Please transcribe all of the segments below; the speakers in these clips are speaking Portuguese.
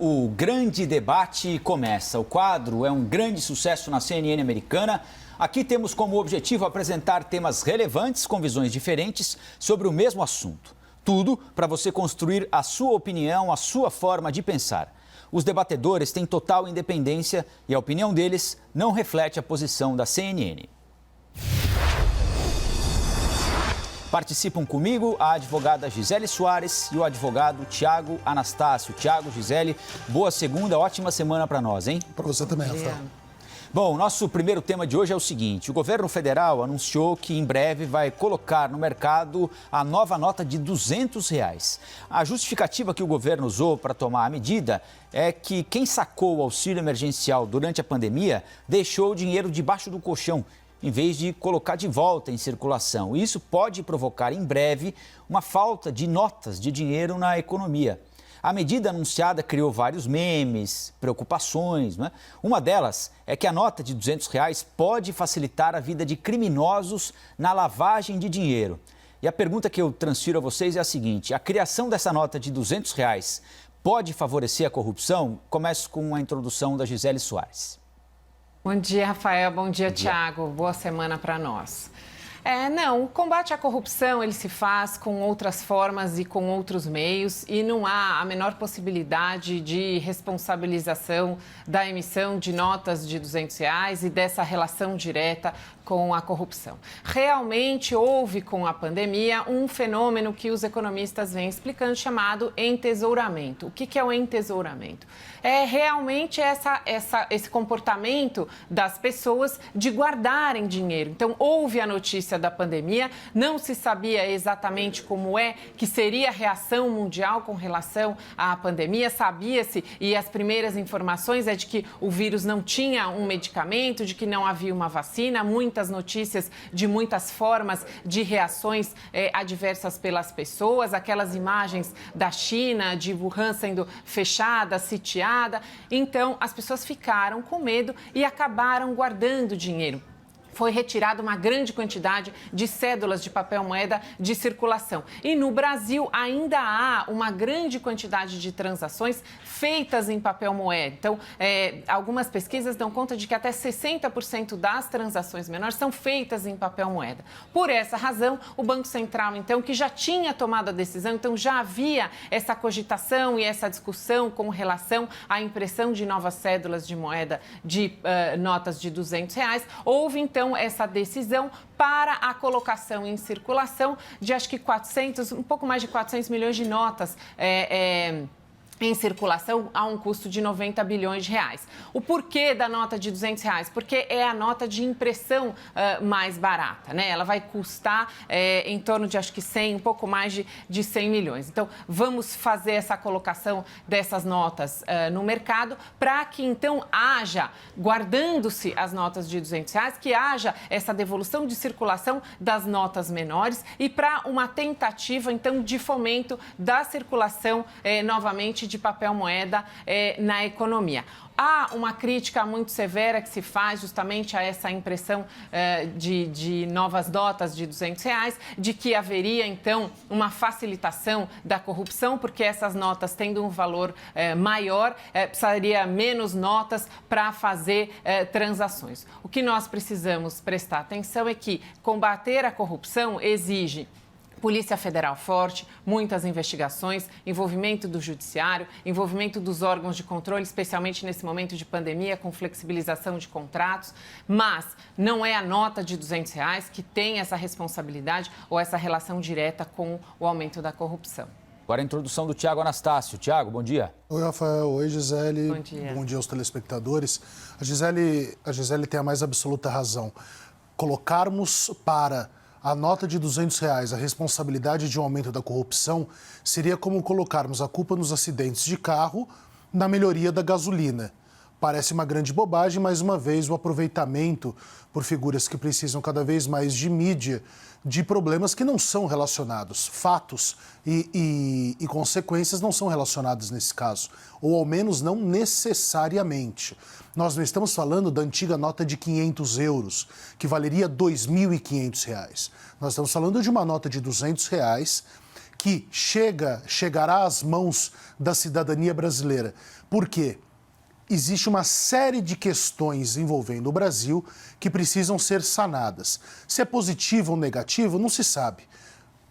o grande debate começa. O quadro é um grande sucesso na CNN americana. Aqui temos como objetivo apresentar temas relevantes com visões diferentes sobre o mesmo assunto. Tudo para você construir a sua opinião, a sua forma de pensar. Os debatedores têm total independência e a opinião deles não reflete a posição da CNN. Participam comigo a advogada Gisele Soares e o advogado Tiago Anastácio. Tiago, Gisele, boa segunda, ótima semana para nós, hein? Para você também, Rafael. Bom, nosso primeiro tema de hoje é o seguinte: o governo federal anunciou que em breve vai colocar no mercado a nova nota de R$200. A justificativa que o governo usou para tomar a medida é que quem sacou o auxílio emergencial durante a pandemia deixou o dinheiro debaixo do colchão, em vez de colocar de volta em circulação. Isso pode provocar em breve uma falta de notas de dinheiro na economia. A medida anunciada criou vários memes, preocupações, né? Uma delas é que a nota de R$200 pode facilitar a vida de criminosos na lavagem de dinheiro. E a pergunta que eu transfiro a vocês é a seguinte: a criação dessa nota de R$200 pode favorecer a corrupção? Começo com a introdução da Gisele Soares. Bom dia, Rafael. Bom dia, Tiago. Boa semana para nós. Não, o combate à corrupção ele se faz com outras formas e com outros meios e não há a menor possibilidade de responsabilização da emissão de notas de R$200 e dessa relação direta com a corrupção. Realmente houve com a pandemia um fenômeno que os economistas vêm explicando chamado entesouramento. O que é o entesouramento? É realmente esse comportamento das pessoas de guardarem dinheiro. Então, houve a notícia da pandemia, não se sabia exatamente como que seria a reação mundial com relação à pandemia, sabia-se, e as primeiras informações é de que o vírus não tinha um medicamento, de que não havia uma vacina, muitas notícias de muitas formas de reações adversas pelas pessoas, aquelas imagens da China, de Wuhan sendo fechada, sitiada. Então, as pessoas ficaram com medo e acabaram guardando dinheiro. Foi retirada uma grande quantidade de cédulas de papel moeda de circulação. E no Brasil ainda há uma grande quantidade de transações feitas em papel moeda. Então, algumas pesquisas dão conta de que até 60% das transações menores são feitas em papel moeda. Por essa razão, o Banco Central, então, que já tinha tomado a decisão, então já havia essa cogitação e essa discussão com relação à impressão de novas cédulas de moeda de notas de R$200, houve, então, essa decisão para a colocação em circulação de acho que um pouco mais de 400 milhões de notas em circulação a um custo de R$90 bilhões. O porquê da nota de R$200? Porque é a nota de impressão mais barata, né? Ela vai custar em torno de, acho que um pouco mais de 100 milhões. Então, vamos fazer essa colocação dessas notas no mercado para que, então, haja, guardando-se as notas de R$200, que haja essa devolução de circulação das notas menores e para uma tentativa, então, de fomento da circulação novamente de papel moeda na economia. Há uma crítica muito severa que se faz justamente a essa impressão de novas notas de R$200, de que haveria, então, uma facilitação da corrupção, porque essas notas, tendo um valor maior, precisaria menos notas para fazer transações. O que nós precisamos prestar atenção é que combater a corrupção exige Polícia Federal forte, muitas investigações, envolvimento do judiciário, envolvimento dos órgãos de controle, especialmente nesse momento de pandemia, com flexibilização de contratos, mas não é a nota de R$200 que tem essa responsabilidade ou essa relação direta com o aumento da corrupção. Agora a introdução do Tiago Anastácio. Tiago, bom dia. Oi, Rafael. Oi, Gisele. Bom dia. Bom dia aos telespectadores. A Gisele tem a mais absoluta razão. Colocarmos para a nota de R$200, a responsabilidade de um aumento da corrupção, seria como colocarmos a culpa nos acidentes de carro na melhoria da gasolina. Parece uma grande bobagem, mais uma vez, o aproveitamento por figuras que precisam cada vez mais de mídia, de problemas que não são relacionados. Fatos e consequências não são relacionados nesse caso, ou ao menos não necessariamente. Nós não estamos falando da antiga nota de €500, que valeria R$2.500. Nós estamos falando de uma nota de R$200 que chegará às mãos da cidadania brasileira. Por quê? Existe uma série de questões envolvendo o Brasil que precisam ser sanadas. Se é positivo ou negativo, não se sabe.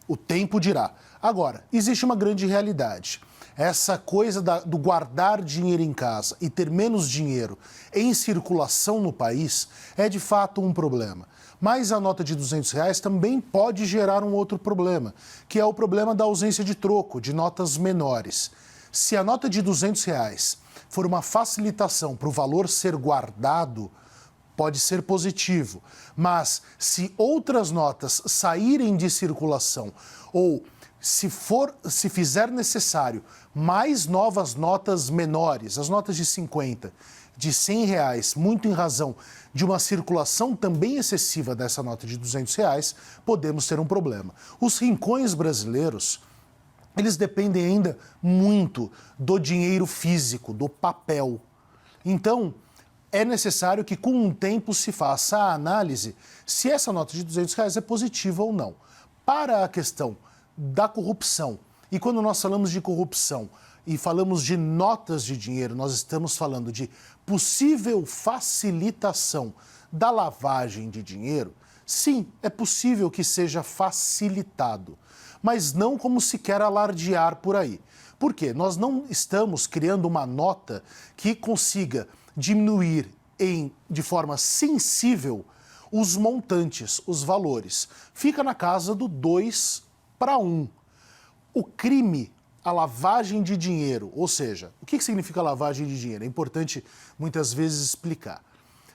O tempo dirá. Agora, existe uma grande realidade. Essa coisa do guardar dinheiro em casa e ter menos dinheiro em circulação no país é de fato um problema. Mas a nota de R$200 também pode gerar um outro problema, que é o problema da ausência de troco, de notas menores. Se a nota de R$200 for uma facilitação para o valor ser guardado, pode ser positivo. Mas se outras notas saírem de circulação ou se fizer necessário mais novas notas menores, as notas de 50, de R$100, muito em razão de uma circulação também excessiva dessa nota de R$200, podemos ter um problema. Os rincões brasileiros, eles dependem ainda muito do dinheiro físico, do papel. Então, é necessário que com o tempo se faça a análise se essa nota de R$200 é positiva ou não. Para a questão da corrupção, e quando nós falamos de corrupção e falamos de notas de dinheiro, nós estamos falando de possível facilitação da lavagem de dinheiro, sim, é possível que seja facilitado, mas não como se quer alardear por aí. Por quê? Nós não estamos criando uma nota que consiga diminuir de forma sensível os montantes, os valores. Fica na casa do 2:1. O crime, a lavagem de dinheiro, ou seja, o que significa lavagem de dinheiro? É importante muitas vezes explicar.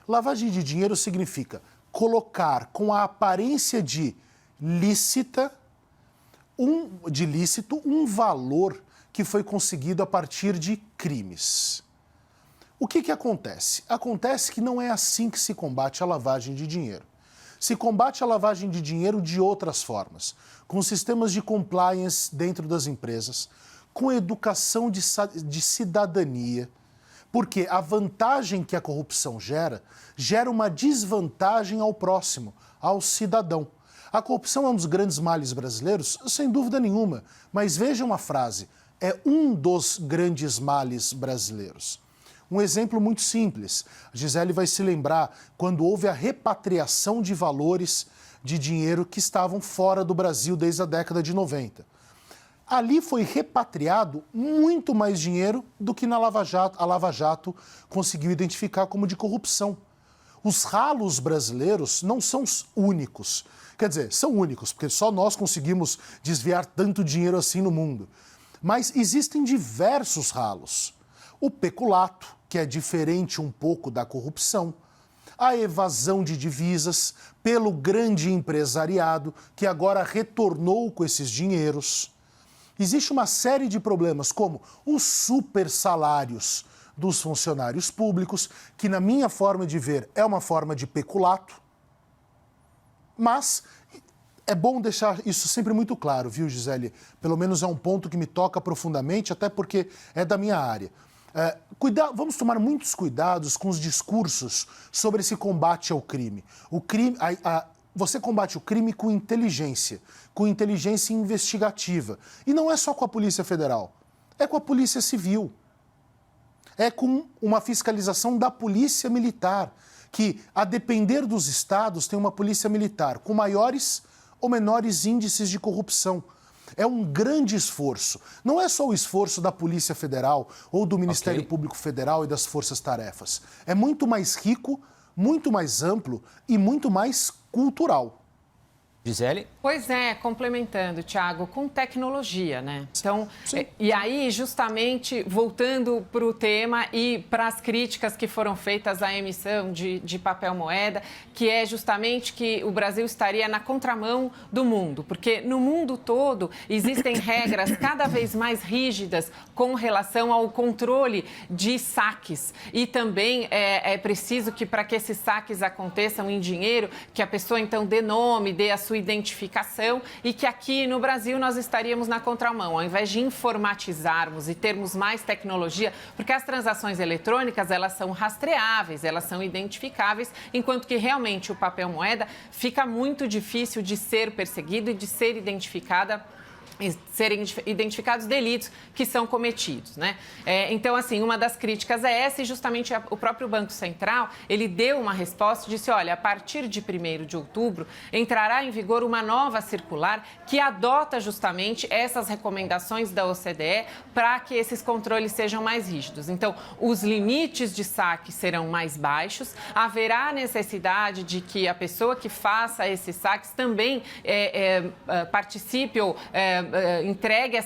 Lavagem de dinheiro significa colocar com a aparência de lícito um valor que foi conseguido a partir de crimes. O que acontece? Acontece que não é assim que se combate a lavagem de dinheiro. Se combate a lavagem de dinheiro de outras formas, com sistemas de compliance dentro das empresas, com educação de cidadania, porque a vantagem que a corrupção gera uma desvantagem ao próximo, ao cidadão. A corrupção é um dos grandes males brasileiros? Sem dúvida nenhuma, mas veja uma frase, é um dos grandes males brasileiros. Um exemplo muito simples, a Gisele vai se lembrar quando houve a repatriação de valores de dinheiro que estavam fora do Brasil desde a década de 90. Ali foi repatriado muito mais dinheiro do que a Lava Jato conseguiu identificar como de corrupção. Os ralos brasileiros não são os únicos. Quer dizer, são únicos, porque só nós conseguimos desviar tanto dinheiro assim no mundo. Mas existem diversos ralos. O peculato, que é diferente um pouco da corrupção, a evasão de divisas pelo grande empresariado, que agora retornou com esses dinheiros. Existe uma série de problemas, como os super salários dos funcionários públicos, que na minha forma de ver é uma forma de peculato. Mas é bom deixar isso sempre muito claro, viu, Gisele? Pelo menos é um ponto que me toca profundamente, até porque é da minha área. Vamos tomar muitos cuidados com os discursos sobre esse combate ao crime. Você combate o crime com inteligência investigativa. E não é só com a Polícia Federal, é com a Polícia Civil. É com uma fiscalização da Polícia Militar, que, a depender dos estados, tem uma Polícia Militar com maiores ou menores índices de corrupção. É um grande esforço. Não é só o esforço da Polícia Federal ou do Ministério Público Federal e das forças-tarefas. É muito mais rico, muito mais amplo e muito mais cultural. Gisele? Pois é, complementando, Thiago, com tecnologia, né? Então, e aí, justamente, voltando para o tema e para as críticas que foram feitas à emissão de papel moeda, que é justamente que o Brasil estaria na contramão do mundo, porque no mundo todo existem regras cada vez mais rígidas com relação ao controle de saques. E também é preciso que, para que esses saques aconteçam em dinheiro, que a pessoa, então, dê nome, dê a sua identificação, e que aqui no Brasil nós estaríamos na contramão, ao invés de informatizarmos e termos mais tecnologia, porque as transações eletrônicas, elas são rastreáveis, elas são identificáveis, enquanto que realmente o papel moeda fica muito difícil de ser perseguido e de ser identificada serem identificados delitos que são cometidos, né? Então, assim, uma das críticas é essa e justamente o próprio Banco Central, ele deu uma resposta e disse, olha, a partir de 1º de outubro entrará em vigor uma nova circular que adota justamente essas recomendações da OCDE para que esses controles sejam mais rígidos. Então, os limites de saque serão mais baixos, haverá necessidade de que a pessoa que faça esses saques também participe ou entregue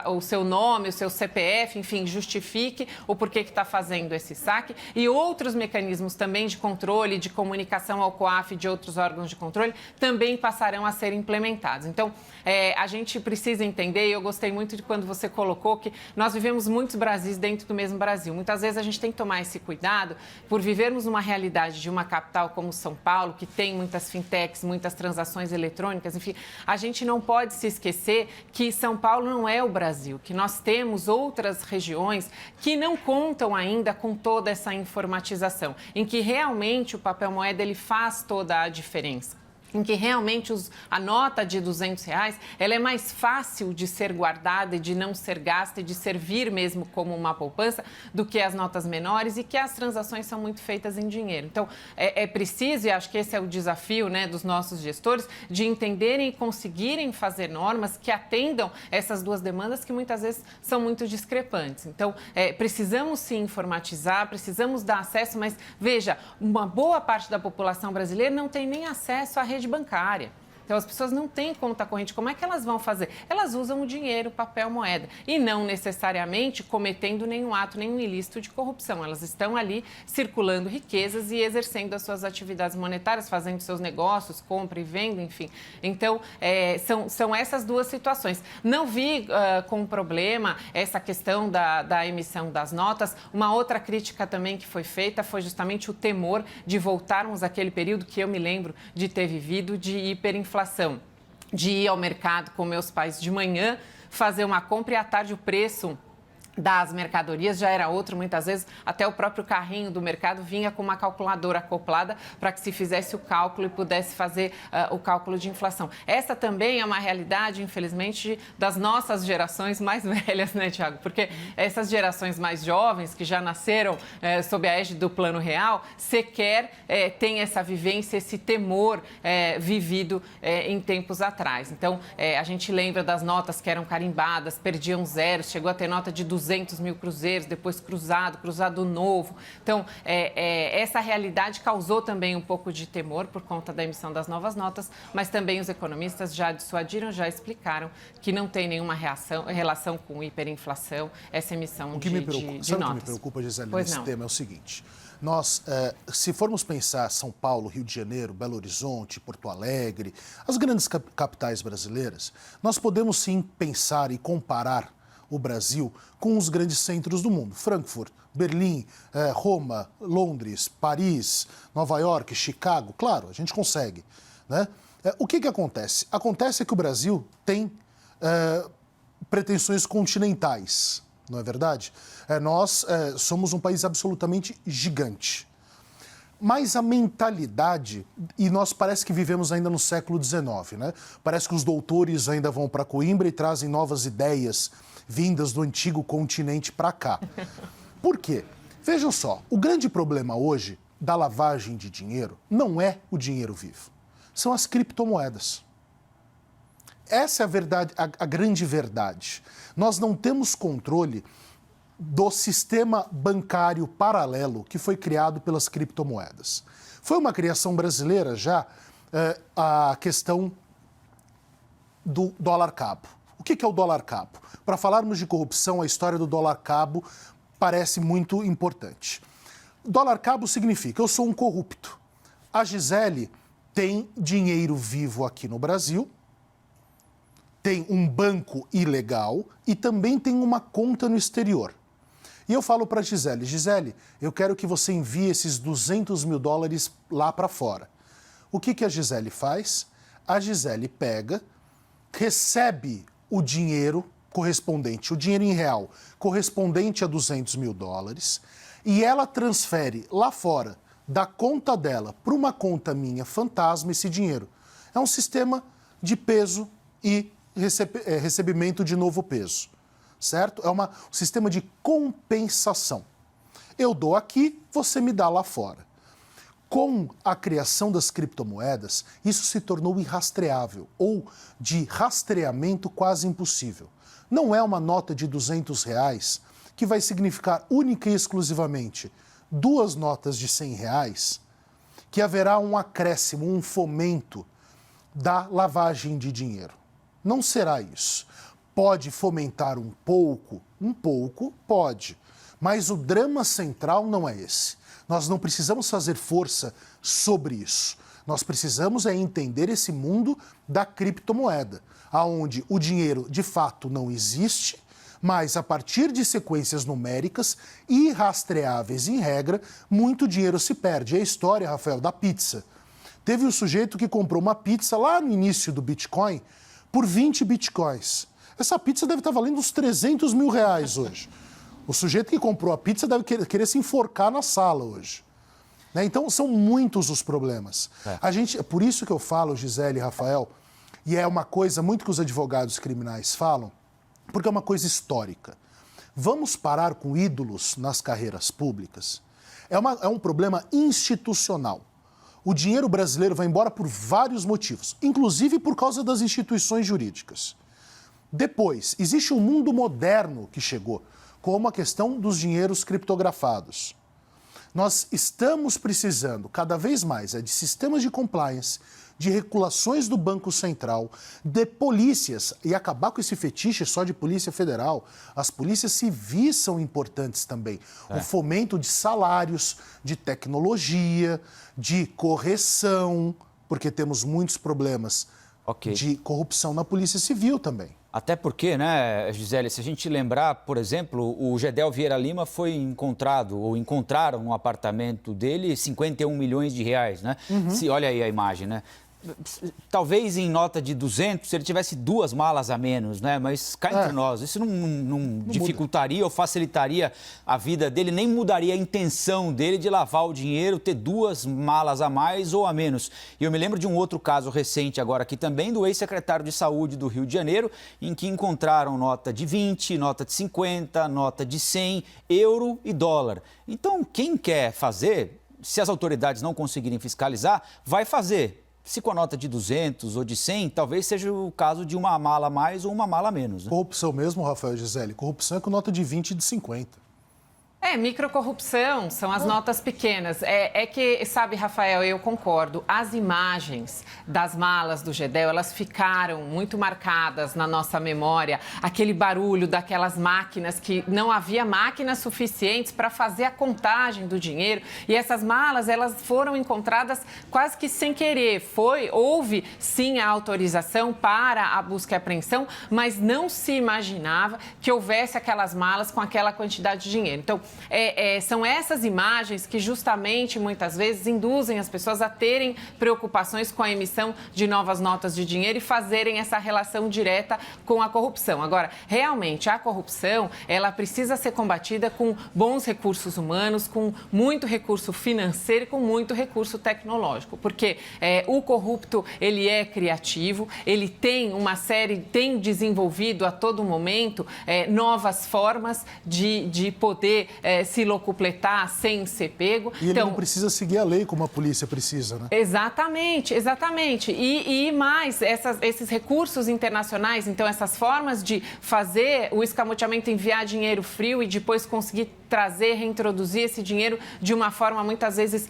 o seu nome, o seu CPF, enfim, justifique o porquê que está fazendo esse saque e outros mecanismos também de controle, de comunicação ao COAF e de outros órgãos de controle também passarão a ser implementados. Então, a gente precisa entender, e eu gostei muito de quando você colocou que nós vivemos muitos Brasis dentro do mesmo Brasil. Muitas vezes a gente tem que tomar esse cuidado por vivermos numa realidade de uma capital como São Paulo, que tem muitas fintechs, muitas transações eletrônicas, enfim, a gente não pode se esquecer que São Paulo não é o Brasil, que nós temos outras regiões que não contam ainda com toda essa informatização, em que realmente o papel moeda ele faz toda a diferença. Em que realmente a nota de R$200, ela é mais fácil de ser guardada e de não ser gasta e de servir mesmo como uma poupança do que as notas menores e que as transações são muito feitas em dinheiro. Então, é preciso, e acho que esse é o desafio, né, dos nossos gestores, de entenderem e conseguirem fazer normas que atendam essas duas demandas que muitas vezes são muito discrepantes. Então, precisamos se informatizar, precisamos dar acesso, mas veja, uma boa parte da população brasileira não tem nem acesso à rede bancária. Então, as pessoas não têm conta corrente. Como é que elas vão fazer? Elas usam o dinheiro, papel, moeda. E não necessariamente cometendo nenhum ato, nenhum ilícito de corrupção. Elas estão ali circulando riquezas e exercendo as suas atividades monetárias, fazendo seus negócios, compra e venda, enfim. Então, são essas duas situações. Não vi com problema essa questão da emissão das notas. Uma outra crítica também que foi feita foi justamente o temor de voltarmos àquele período que eu me lembro de ter vivido de hiperinflação. De ir ao mercado com meus pais de manhã, fazer uma compra e à tarde o preço das mercadorias já era outro, muitas vezes até o próprio carrinho do mercado vinha com uma calculadora acoplada para que se fizesse o cálculo e pudesse fazer o cálculo de inflação. Essa também é uma realidade, infelizmente, das nossas gerações mais velhas, né, Tiago? Porque essas gerações mais jovens, que já nasceram sob a égide do Plano Real, sequer têm essa vivência, esse temor vivido em tempos atrás. Então, a gente lembra das notas que eram carimbadas, perdiam zeros, chegou a ter nota de 200 mil cruzeiros, depois cruzado novo. Então, essa realidade causou também um pouco de temor por conta da emissão das novas notas, mas também os economistas já dissuadiram, já explicaram que não tem nenhuma relação com hiperinflação, essa emissão de notas. Sabe o que me preocupa, Gisele, nesse tema? É o seguinte, nós, se formos pensar São Paulo, Rio de Janeiro, Belo Horizonte, Porto Alegre, as grandes capitais brasileiras, nós podemos sim pensar e comparar o Brasil com os grandes centros do mundo. Frankfurt, Berlim, Roma, Londres, Paris, Nova York, Chicago. Claro, a gente consegue, né? O que acontece? Acontece que o Brasil tem pretensões continentais, não é verdade? Nós somos um país absolutamente gigante. Mas a mentalidade, e nós parece que vivemos ainda no século XIX, né? Parece que os doutores ainda vão para Coimbra e trazem novas ideias vindas do antigo continente para cá. Por quê? Vejam só, o grande problema hoje da lavagem de dinheiro não é o dinheiro vivo, são as criptomoedas. Essa é a verdade, a grande verdade. Nós não temos controle do sistema bancário paralelo que foi criado pelas criptomoedas. Foi uma criação brasileira já a questão do dólar-cabo. O que é o dólar-cabo? Para falarmos de corrupção, a história do dólar-cabo parece muito importante. Dólar-cabo significa eu sou um corrupto. A Gisele tem dinheiro vivo aqui no Brasil, tem um banco ilegal e também tem uma conta no exterior. E eu falo para a Gisele, eu quero que você envie esses $200 mil lá para fora. O que a Gisele faz? A Gisele pega, recebe o dinheiro correspondente, o dinheiro em real, correspondente a $200 mil, e ela transfere lá fora, da conta dela, para uma conta minha fantasma, esse dinheiro. É um sistema de peso e recebimento de novo peso, certo? É um sistema de compensação. Eu dou aqui, você me dá lá fora. Com a criação das criptomoedas, isso se tornou irrastreável ou de rastreamento quase impossível. Não é uma nota de R$200 que vai significar única e exclusivamente 2 notas de R$100, que haverá um acréscimo, um fomento da lavagem de dinheiro. Não será isso. Pode fomentar um pouco, pode. Mas o drama central não é esse. Nós não precisamos fazer força sobre isso. Nós precisamos entender esse mundo da criptomoeda, onde o dinheiro de fato não existe, mas a partir de sequências numéricas irrastreáveis em regra, muito dinheiro se perde. É a história, Rafael, da pizza. Teve um sujeito que comprou uma pizza lá no início do Bitcoin por 20 bitcoins. Essa pizza deve estar valendo uns R$300 mil hoje. O sujeito que comprou a pizza deve querer se enforcar na sala hoje. Né? Então, são muitos os problemas. Por isso que eu falo, Gisele e Rafael, e é uma coisa muito que os advogados criminais falam, porque é uma coisa histórica. Vamos parar com ídolos nas carreiras públicas? É um problema institucional. O dinheiro brasileiro vai embora por vários motivos, inclusive por causa das instituições jurídicas. Depois, existe um mundo moderno que chegou, como a questão dos dinheiros criptografados. Nós estamos precisando cada vez mais de sistemas de compliance, de regulações do Banco Central, de polícias, e acabar com esse fetiche só de Polícia Federal. As polícias civis são importantes também. O fomento de salários, de tecnologia, de correção, porque temos muitos problemas de corrupção na Polícia Civil também. Até porque, né, Gisele, se a gente lembrar, por exemplo, o Gedel Vieira Lima foi encontrado, ou encontraram no apartamento dele 51 milhões de reais, né? Olha aí a imagem, né? Talvez em nota de 200 ele tivesse 2 malas a menos, né? Mas cá entre nós, isso não dificultaria ou facilitaria a vida dele, nem mudaria a intenção dele de lavar o dinheiro, ter 2 malas a mais ou a menos. E eu me lembro de um outro caso recente agora aqui também, do ex-secretário de Saúde do Rio de Janeiro, em que encontraram nota de 20, nota de 50, nota de 100, euro e dólar. Então, quem quer fazer, se as autoridades não conseguirem fiscalizar, vai fazer. Se com a nota de 200 ou de 100, talvez seja o caso de uma mala a mais ou uma mala a menos. Né? Corrupção mesmo, Rafael e Gisele. Corrupção é com nota de 20 e de 50. Microcorrupção são as notas pequenas. Que, sabe, Rafael, eu concordo. As imagens das malas do Gedel, elas ficaram muito marcadas na nossa memória. Aquele barulho daquelas máquinas que não havia máquinas suficientes para fazer a contagem do dinheiro. E essas malas, elas foram encontradas quase que sem querer. Houve, sim, a autorização para a busca e apreensão, mas não se imaginava que houvesse aquelas malas com aquela quantidade de dinheiro. Então, são essas imagens que justamente, muitas vezes, induzem as pessoas a terem preocupações com a emissão de novas notas de dinheiro e fazerem essa relação direta com a corrupção. Agora, realmente, a corrupção, ela precisa ser combatida com bons recursos humanos, com muito recurso financeiro e com muito recurso tecnológico, porque o corrupto, ele é criativo, ele tem tem desenvolvido a todo momento novas formas de poder se locupletar sem ser pego. E ele não precisa seguir a lei como a polícia precisa, né? Exatamente. E mais, esses recursos internacionais, então essas formas de fazer o escamoteamento, enviar dinheiro frio e depois conseguir trazer, reintroduzir esse dinheiro de uma forma muitas vezes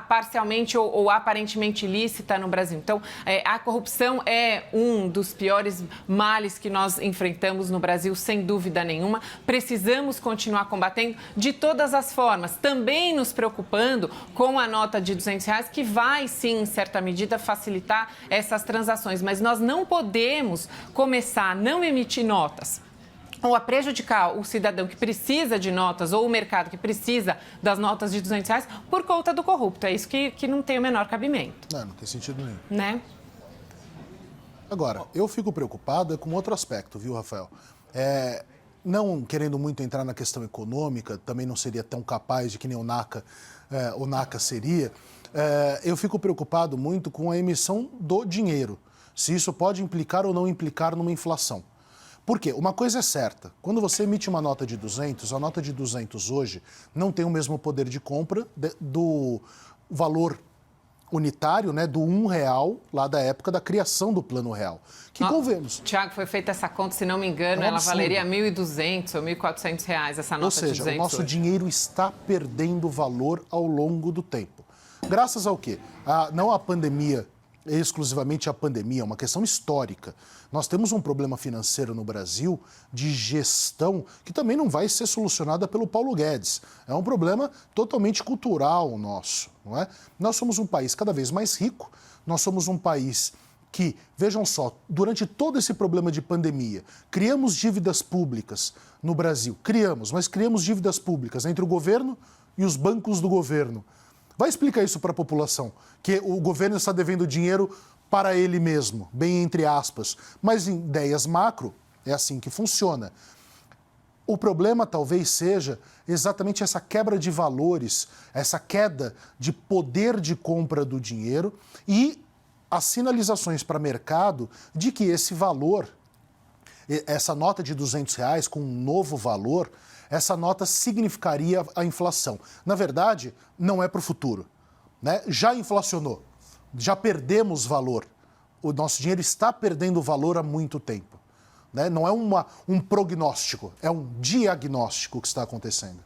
parcialmente ou aparentemente ilícita no Brasil. Então, a corrupção é um dos piores males que nós enfrentamos no Brasil, sem dúvida nenhuma. Precisamos continuar combatendo de todas as formas, também nos preocupando com a nota de R$200, que vai, sim, em certa medida, facilitar essas transações. Mas nós não podemos começar a não emitir notas ou a prejudicar o cidadão que precisa de notas ou o mercado que precisa das notas de R$200 por conta do corrupto. É isso que não tem o menor cabimento. Não tem sentido nenhum. Né? Agora, eu fico preocupado com outro aspecto, viu, Rafael? Não querendo muito entrar na questão econômica, também não seria tão capaz de que nem o NACA seria, eu fico preocupado muito com a emissão do dinheiro. se isso pode implicar ou não implicar numa inflação. Por quê? Uma coisa é certa, quando você emite uma nota de 200, a nota de 200 hoje não tem o mesmo poder de compra do valor unitário, né, do R$1 lá da época da criação do Plano Real. Que convenhamos. Tiago, foi feita essa conta, se não me engano, ela valeria R$1.200 ou R$1.400, essa nota de 200. Ou seja, o nosso dinheiro está perdendo valor ao longo do tempo. Graças ao quê? Não a pandemia, exclusivamente a pandemia, é uma questão histórica. Nós temos um problema financeiro no Brasil de gestão que também não vai ser solucionada pelo Paulo Guedes. É um problema totalmente cultural nosso, não é? Nós somos um país cada vez mais rico, nós somos um país que, vejam só, durante todo esse problema de pandemia, criamos dívidas públicas no Brasil. Mas criamos dívidas públicas entre o governo e os bancos do governo. Vai explicar isso para a população, que o governo está devendo dinheiro para ele mesmo, bem entre aspas. Mas em ideias macro, é assim que funciona. O problema talvez seja exatamente essa quebra de valores, essa queda de poder de compra do dinheiro e as sinalizações para o mercado de que esse valor, essa nota de R$200 com um novo valor, essa nota significaria a inflação. Na verdade, não é para o futuro, né? Já inflacionou, já perdemos valor. O nosso dinheiro está perdendo valor há muito tempo, né? Não é um prognóstico, é um diagnóstico que está acontecendo.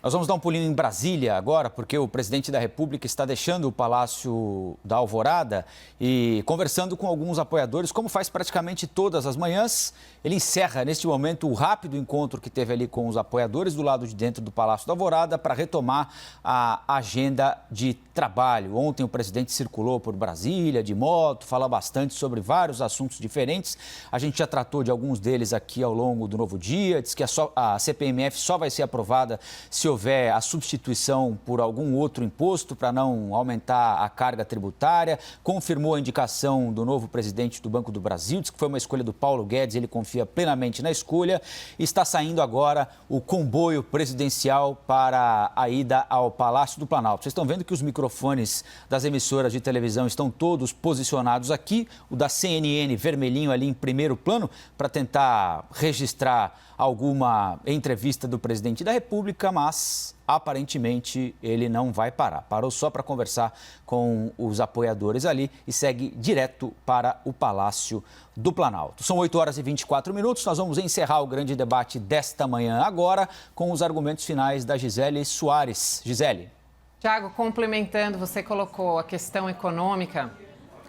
Nós vamos dar um pulinho em Brasília agora, porque o presidente da República está deixando o Palácio da Alvorada e conversando com alguns apoiadores, como faz praticamente todas as manhãs. Ele encerra, neste momento, o rápido encontro que teve ali com os apoiadores do lado de dentro do Palácio da Alvorada para retomar a agenda de trabalho. Ontem o presidente circulou por Brasília de moto, fala bastante sobre vários assuntos diferentes. A gente já tratou de alguns deles aqui ao longo do novo dia, diz que a CPMF só vai ser aprovada se houver a substituição por algum outro imposto para não aumentar a carga tributária, confirmou a indicação do novo presidente do Banco do Brasil, disse que foi uma escolha do Paulo Guedes, ele confia plenamente na escolha. Está saindo agora o comboio presidencial para a ida ao Palácio do Planalto. Vocês estão vendo que os microfones das emissoras de televisão estão todos posicionados aqui, o da CNN vermelhinho ali em primeiro plano, para tentar registrar alguma entrevista do presidente da República, mas aparentemente ele não vai parar. Parou só para conversar com os apoiadores ali e segue direto para o Palácio do Planalto. São 8h24. Nós vamos encerrar o grande debate desta manhã agora com os argumentos finais da Gisele Soares. Gisele. Tiago, complementando, você colocou a questão econômica.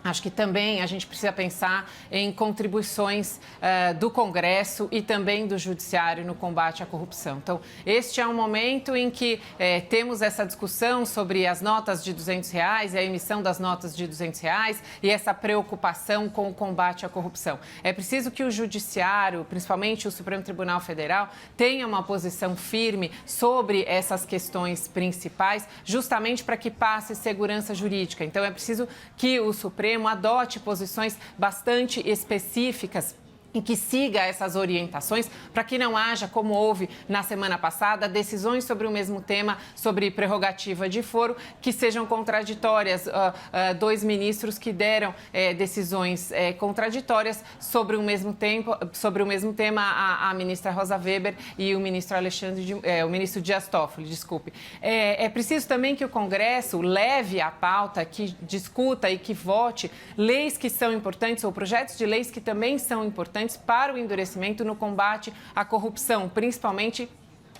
Acho que também a gente precisa pensar em contribuições do Congresso e também do Judiciário no combate à corrupção. Então, este é um momento em que temos essa discussão sobre as notas de R$200 e a emissão das notas de R$200 e essa preocupação com o combate à corrupção. É preciso que o Judiciário, principalmente o Supremo Tribunal Federal, tenha uma posição firme sobre essas questões principais, justamente para que passe segurança jurídica. Então, é preciso que o Supremo adote posições bastante específicas e que siga essas orientações para que não haja, como houve na semana passada, decisões sobre o mesmo tema, sobre prerrogativa de foro, que sejam contraditórias. Dois ministros que deram decisões contraditórias sobre o mesmo tema, a ministra Rosa Weber e o ministro o ministro Dias Toffoli, desculpe. É preciso também que o Congresso leve à pauta, que discuta e que vote leis que são importantes ou projetos de leis que também são importantes para o endurecimento no combate à corrupção, principalmente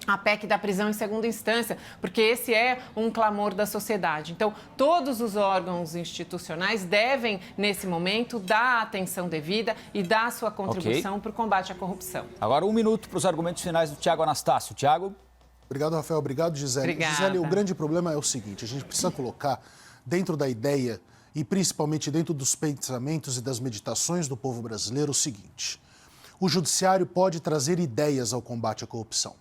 a PEC da prisão em segunda instância, porque esse é um clamor da sociedade. Então, todos os órgãos institucionais devem, nesse momento, dar a atenção devida e dar a sua contribuição para o combate à corrupção. Agora, 1 minuto para os argumentos finais do Tiago Anastácio. Tiago? Obrigado, Rafael. Obrigado, Gisele. Obrigada. Gisele, o grande problema é o seguinte, a gente precisa colocar dentro da ideia e principalmente dentro dos pensamentos e das meditações do povo brasileiro o seguinte: o judiciário pode trazer ideias ao combate à corrupção.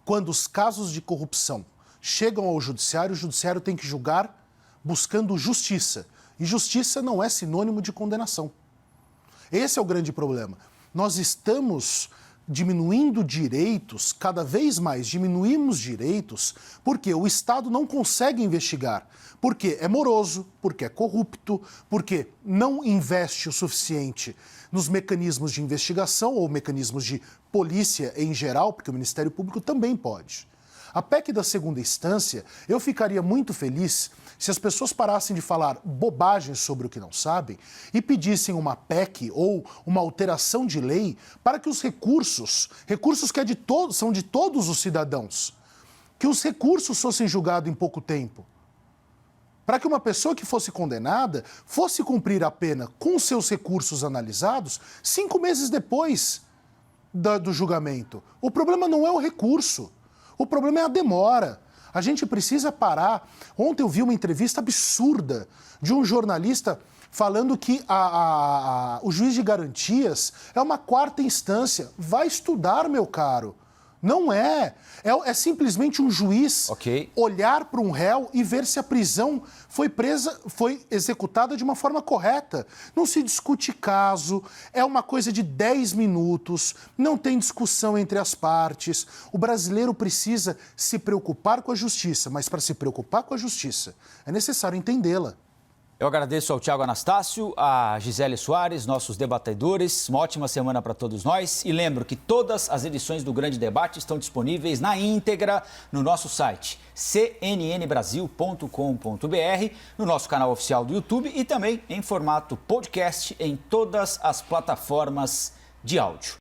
Quando os casos de corrupção chegam ao judiciário, o judiciário tem que julgar buscando justiça. E justiça não é sinônimo de condenação. Esse é o grande problema. Nós estamos diminuindo direitos, cada vez mais diminuímos direitos, porque o Estado não consegue investigar, porque é moroso, porque é corrupto, porque não investe o suficiente nos mecanismos de investigação ou mecanismos de polícia em geral, porque o Ministério Público também pode. A PEC da segunda instância, eu ficaria muito feliz se as pessoas parassem de falar bobagens sobre o que não sabem e pedissem uma PEC ou uma alteração de lei para que os recursos que são de todos os cidadãos, que os recursos fossem julgados em pouco tempo. Para que uma pessoa que fosse condenada fosse cumprir a pena com seus recursos analisados 5 meses depois do julgamento. O problema não é o recurso. O problema é a demora. A gente precisa parar. Ontem eu vi uma entrevista absurda de um jornalista falando que o juiz de garantias é uma 4ª instância. Vai estudar, meu caro. Não é. É simplesmente um juiz olhar para um réu e ver se a prisão foi executada de uma forma correta. Não se discute caso, é uma coisa de 10 minutos, não tem discussão entre as partes. O brasileiro precisa se preocupar com a justiça, mas para se preocupar com a justiça é necessário entendê-la. Eu agradeço ao Thiago Anastácio, a Gisele Soares, nossos debatedores. Uma ótima semana para todos nós. E lembro que todas as edições do Grande Debate estão disponíveis na íntegra no nosso site cnnbrasil.com.br, no nosso canal oficial do YouTube e também em formato podcast em todas as plataformas de áudio.